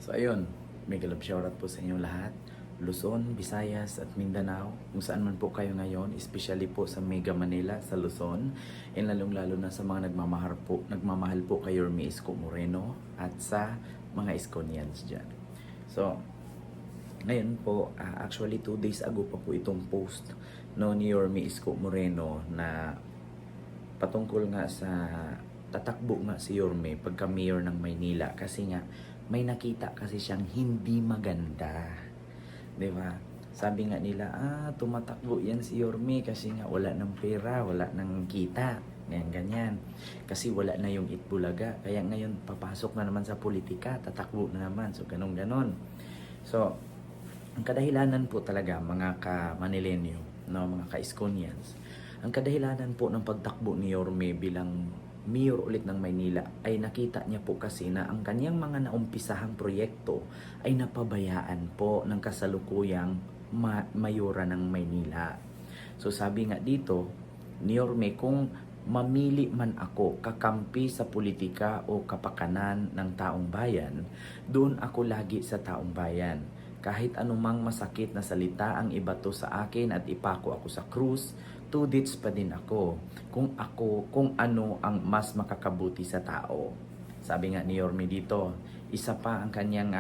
So ayun, mega love shoutout po sa inyong lahat. Luzon, Visayas at Mindanao, kung saan man po kayo ngayon, especially po sa Mega Manila, sa Luzon, and lalong-lalo na sa mga nagmamahal po kay Yorme Isko Moreno at sa mga Iskonians dyan. So, ngayon po, actually 2 days ago pa po itong post no, ni Yorme Isko Moreno na patungkol nga sa tatakbo nga si Yorme pagka mayor ng Maynila kasi nga may nakita kasi siyang hindi maganda. 'Di ba? Sabi nga nila, tumatakbo yan si Yorme kasi nga wala ng pera, wala ng kita. Ganyan, ganyan. Kasi wala na yung Itbulaga. Kaya ngayon, papasok na naman sa politika, tatakbo na naman. So, ganun, ganon. So, ang kadahilanan po talaga, mga ka-Manilenyo, no, mga ka-Iskonians, ang kadahilanan po ng pagtakbo ni Yorme bilang mayor ulit ng Maynila ay nakita niya po kasi na ang kanyang mga naumpisahang proyekto ay napabayaan po ng kasalukuyang mayora ng Maynila. So sabi nga dito ni Yorme, kung mamili man ako kakampi sa politika o kapakanan ng taong bayan, doon ako lagi sa taong bayan. Kahit anumang masakit na salita ang ibato sa akin at ipako ako sa krus, tudits pa din ako kung ano ang mas makakabuti sa tao. Sabi nga ni Yorme dito, isa pa ang kanyang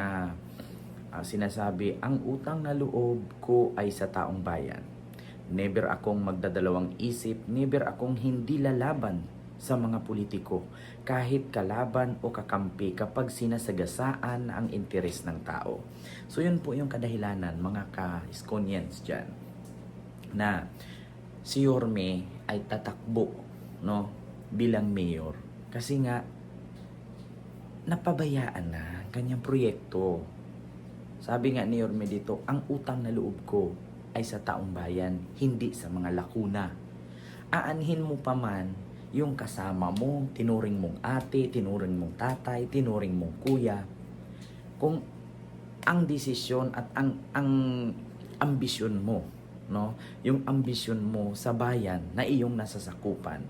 sinasabi, ang utang na loob ko ay sa taong bayan. Never akong magdadalawang isip, never akong hindi lalaban sa mga politiko, kahit kalaban o kakampi kapag sinasagasaan ang interes ng tao. So yun po yung kadahilanan, mga ka-Iskonians dyan, na si Yorme ay tatakbo, no, bilang mayor kasi nga napabayaan na kanyang proyekto. Sabi nga ni Yorme dito, ang utang na loob ko ay sa taong bayan, hindi sa mga lakuna. Aanhin mo pa man yung kasama mo, tinuring mong ate, tinuring mong tatay, tinuring mong kuya, kung ang desisyon at ang ambisyon mo, no, yung ambisyon mo sa bayan na iyong nasasakupan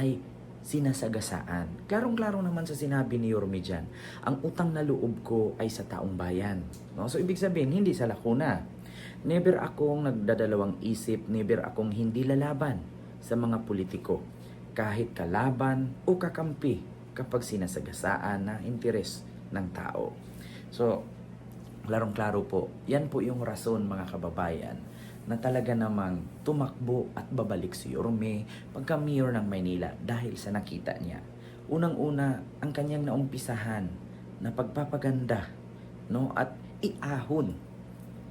ay sinasagasaan. Klarong-klaro naman sa sinabi ni Yorme dyan, ang utang na loob ko ay sa taong bayan. No? So ibig sabihin, hindi sa lakuna. Never akong nagdadalawang isip, never akong hindi lalaban sa mga politiko, kahit kalaban o kakampi kapag sinasagasaan na interes ng tao. So, klarong-klaro po, yan po yung rason, mga kababayan, na talaga namang tumakbo at babalik si Yorme pagka mayor ng Maynila dahil sa nakita niya. Unang-una, ang kanyang naumpisahan na pagpapaganda, no, at iahon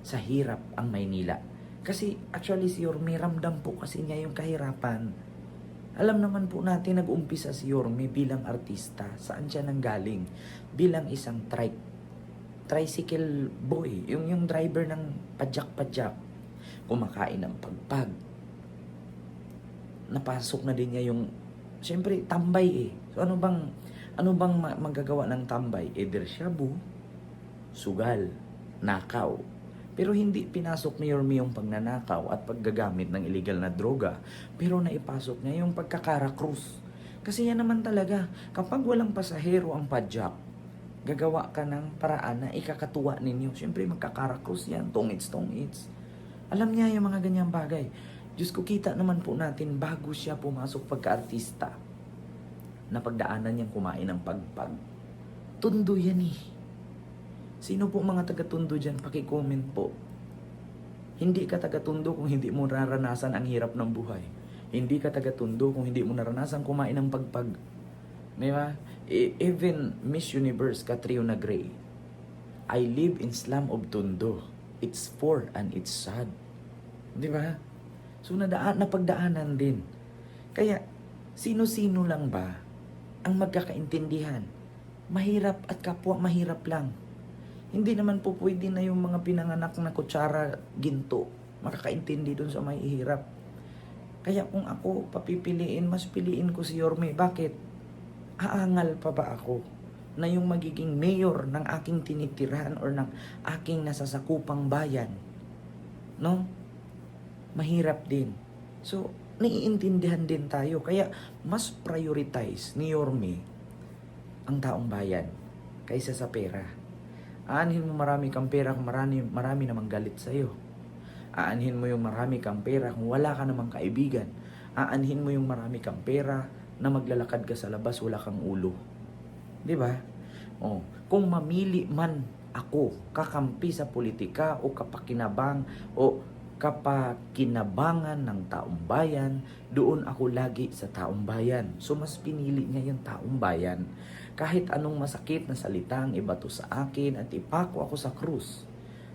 sa hirap ang Maynila. Kasi actually si Yorme, ramdam po kasi niya yung kahirapan. Alam naman po natin, nag-umpisa si Yorme bilang artista. Saan siya nanggaling? Bilang isang tricycle boy, yung driver ng padyak-padyak, kumakain ng pagpag. Napasok na din niya yung, siyempre, tambay eh. So ano bang magagawa ng tambay? Either shabu, sugal, nakaw. Pero hindi pinasok ni Yorme yung pagnanakaw at paggagamit ng illegal na droga. Pero naipasok niya yung pagkakarakrus. Kasi yan naman talaga, kapag walang pasahero ang padyak, gagawa ka ng paraan na ikakatuwa ninyo. Siyempre magkakarakrus yan, tongits. Alam niya yung mga ganyang bagay. Diyos ko, kita naman po natin bago siya pumasok pagka-artista, na pagdaanan niyang kumain ng pagpag. Tundo yan eh. Sino po mga taga-Tondo dyan? Paki-comment po. Hindi ka taga-Tondo kung hindi mo naranasan ang hirap ng buhay. Hindi ka taga-Tondo kung hindi mo naranasan kumain ng pagpag. Di ba? Even Miss Universe Catriona Gray, I live in slum of Tondo. It's poor and it's sad. Di ba? So napagdaanan din. Kaya sino-sino lang ba ang magkakaintindihan? Mahirap at kapwa mahirap lang. Hindi naman po pwede na yung mga pinanganak na kutsara ginto makakaintindi dun sa may hirap. Kaya kung ako papipiliin, mas piliin ko si Yorme. Bakit? Aangal pa ba ako na yung magiging mayor ng aking tinitirahan or ng aking nasasakupang bayan? No? Mahirap din. So, naiintindihan din tayo. Kaya mas prioritize ni Yorme ang taong bayan kaysa sa pera. Aanhin mo marami kang pera kung marami namang galit sa'yo. Aanhin mo yung marami kang pera kung wala ka namang kaibigan. Aanhin mo yung marami kang pera na maglalakad ka sa labas, wala kang ulo. Di ba? Oh, kung mamili man ako kakampi sa politika o kapakinabangan ng taong bayan, doon ako lagi sa taong bayan. So mas pinili niya yung taong bayan. Kahit anong masakit na salita ang ibato sa akin at ipako ako sa krus,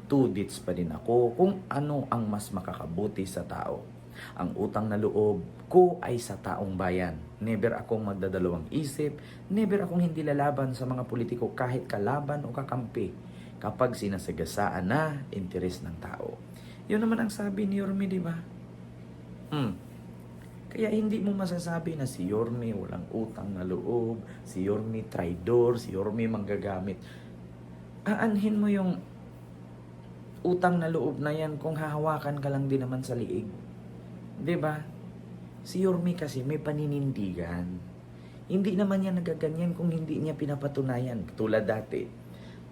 tudits pa din ako kung ano ang mas makakabuti sa tao. Ang utang na loob ko ay sa taong bayan. Never akong magdadalawang isip, never akong hindi lalaban sa mga politiko kahit kalaban o kakampi kapag sinasagasaan na interes ng tao. Yun naman ang sabi ni Yorme, di ba? Kaya hindi mo masasabi na si Yorme walang utang na loob, si Yorme traidor, si Yorme manggagamit. Aanhin mo yung utang na loob na yan kung hahawakan ka lang din naman sa liig. 'Di ba? Si Yorme kasi may paninindigan. Hindi naman niya nagaganyan kung hindi niya pinapatunayan. Tulad dati,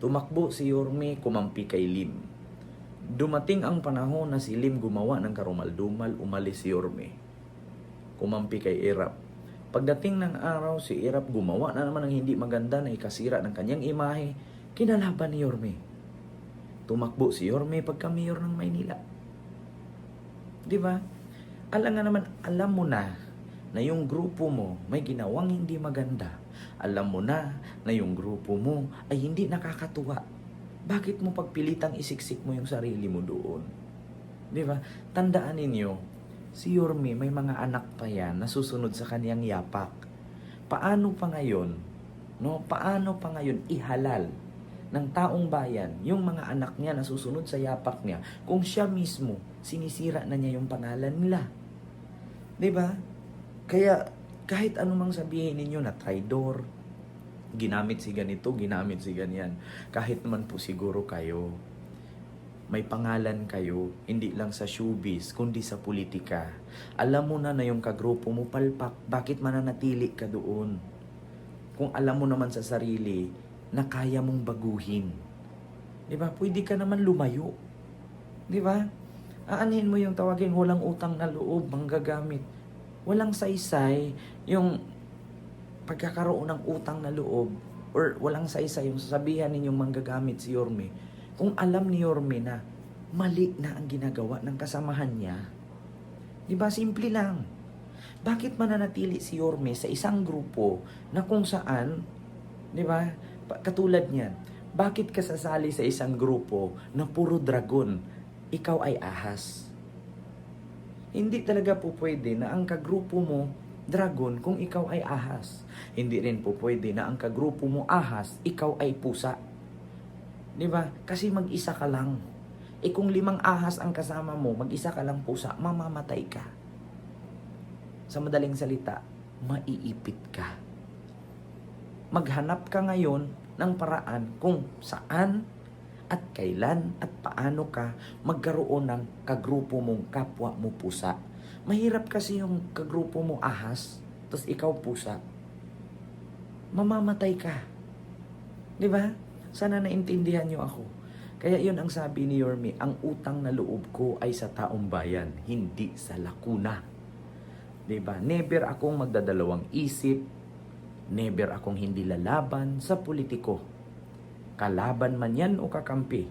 tumakbo si Yorme kumampi kay Lim. Dumating ang panahon na si Lim gumawa ng karumal-dumal, umalis si Yorme. Kumampi kay Irap. Pagdating ng araw, si Irap gumawa na naman ng hindi maganda na ikasira ng kanyang imahe, kinalaban ni Yorme. Tumakbo si Yorme pagka-mayor ng Maynila. 'Di ba? Alam mo na yung grupo mo may ginawang hindi maganda. Alam mo na yung grupo mo ay hindi nakakatuwa. Bakit mo pagpilitang isiksik mo yung sarili mo doon? 'Di ba? Tandaan ninyo, si Yorme may mga anak pa yan na susunod sa kaniyang yapak. Paano pa ngayon ihalal ng taong bayan yung mga anak niya na susunod sa yapak niya kung siya mismo sinisira na niya yung pangalan nila? 'Di ba? Kaya kahit anumang sabihin ninyo na traidor, ginamit si ganito, ginamit si ganyan, kahit naman po siguro kayo may pangalan kayo, hindi lang sa showbiz, kundi sa politika. Alam mo na yung kagrupo mo palpak, bakit mananatili ka doon? Kung alam mo naman sa sarili na kaya mong baguhin. 'Di ba? Pwede ka naman lumayo. 'Di ba? Aanhin mo yung tawagin walang utang na loob, manggagamit. Walang saysay yung pagkakaroon ng utang na loob or walang saysay yung sasabihan ninyong manggagamit si Yorme. Kung alam ni Yorme na mali na ang ginagawa ng kasamahan niya. 'Di ba? Simple lang. Bakit mananatili si Yorme sa isang grupo na kung saan, 'di ba? Katulad niyan, bakit ka sasali sa isang grupo na puro dragon, ikaw ay ahas? Hindi talaga po pwede na ang kagrupo mo dragon kung ikaw ay ahas. Hindi rin po pwede na ang kagrupo mo ahas, ikaw ay pusa. 'Di ba? Kasi mag-isa ka lang. Kung 5 ahas ang kasama mo, mag-isa ka lang pusa, mamamatay ka. Sa madaling salita, maiipit ka. Maghanap ka ngayon ng paraan kung saan at kailan at paano ka magkaroon ng kagrupo mong kapwa mo pusa. Mahirap kasi yung kagrupo mo ahas, tapos ikaw pusa. Mamamatay ka. 'Di ba? Sana naintindihan niyo ako. Kaya yun ang sabi ni Yorme, ang utang na loob ko ay sa taong bayan, hindi sa lakuna. 'Di ba? Never akong magdadalawang isip, never akong hindi lalaban sa politiko. Kalaban man yan o kakampi,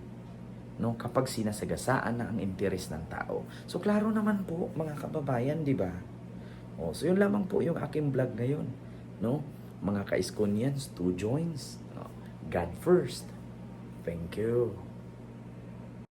kapag sinasagasaan na ang interes ng tao. So klaro naman po mga kababayan, 'di ba? So yun lamang po yung aking vlog ngayon, Mga ka-Iskonians, 2 joints. God first. Thank you.